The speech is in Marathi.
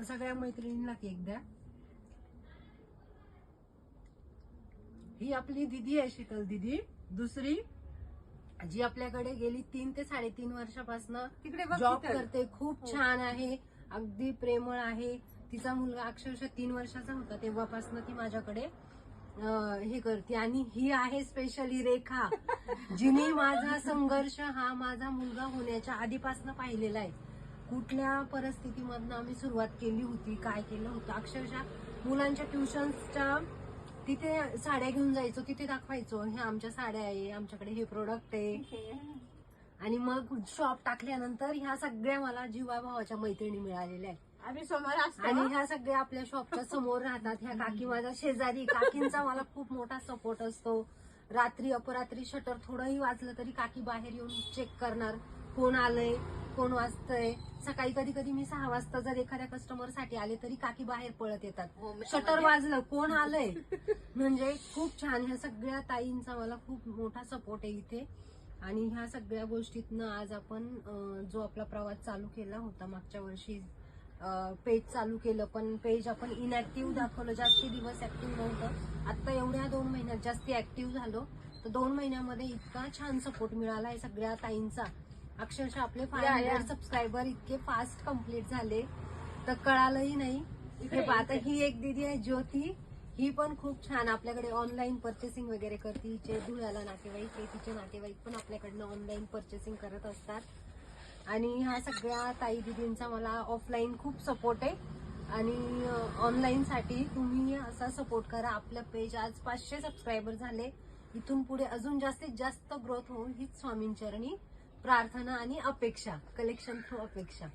सगळ्या मैत्रिणींना केक द्या. ही आपली दीदी आहे, शीतल दीदी. दुसरी जी आपल्याकडे गेली 3 ते 3.5 वर्षापासून जॉब करते. खूप छान आहे, अगदी प्रेमळ आहे. तिचा मुलगा अक्षरशः 3 वर्षाचा होता तेव्हापासून ती माझ्याकडे हे करते. आणि ही आहे स्पेशली रेखा, जिने माझा संघर्ष हा माझा मुलगा होण्याच्या आधीपासून पाहिलेला आहे. कुठल्या परिस्थितीमधनं आम्ही सुरुवात केली होती, काय केलं होतं. अक्षरशः मुलांच्या ट्युशन्सच्या तिथे साड्या घेऊन जायचो, तिथे दाखवायचो हे आमच्या साड्या आहे, आमच्याकडे हे प्रोडक्ट आहे. आणि मग शॉप टाकल्यानंतर ह्या सगळ्या मला जीवाभावाच्या मैत्रिणी मिळालेल्या आहेत. आम्ही समोर असतो आणि ह्या सगळ्या आपल्या शॉपच्या समोर राहतात. ह्या काकी माझ्या शेजारी. काकींचा मला खूप मोठा सपोर्ट असतो. रात्री अपरात्री शटर थोडंही वाजलं तरी काकी बाहेर येऊन चेक करणार कोण आलंय, कोण वाजतंय. सकाळी कधी कधी मी 6 वाजता जर एखाद्या कस्टमर साठी आले तरी काकी बाहेर पळत येतात. शटर वाजलं, कोण आलंय. म्हणजे खूप छान. ह्या सगळ्या ताईंचा मला खूप मोठा सपोर्ट आहे इथे. आणि ह्या सगळ्या गोष्टीतनं आज आपण जो आपला प्रवास चालू केला होता मागच्या वर्षी, पेज चालू केलं पण पेज आपण इनॅक्टिव्ह दाखवलं, जास्ती दिवस ऍक्टिव्ह नव्हतं. आता एवढ्या 2 महिन्यात जास्ती ऍक्टिव्ह झालो. तर 2 महिन्यामध्ये इतका छान सपोर्ट मिळाला आहे सगळ्या ताईंचा. अक्षरशः आपले 500 सबस्क्रायबर इतके फास्ट कंप्लीट झाले तर कळालंही नाही. हे आता ही एक दीदी आहे ज्योती, ही पण खूप छान आपल्याकडे ऑनलाईन परचेसिंग वगैरे करते. हिचे धुळ्याला नातेवाईक आहे, तिचे नातेवाईक पण आपल्याकडनं ऑनलाईन परचेसिंग करत असतात. आणि ह्या सगळ्या ताई दीदींचा मला ऑफलाईन खूप सपोर्ट आहे. आणि ऑनलाईन साठी तुम्ही असा सपोर्ट करा. आपलं पेज आज 500 सबस्क्रायबर झाले. इथून पुढे अजून जास्तीत जास्त ग्रोथ होऊन हीच स्वामींचरणी प्रार्थना आणि अपेक्षा, कलेक्शन थ्रू अपेक्षा.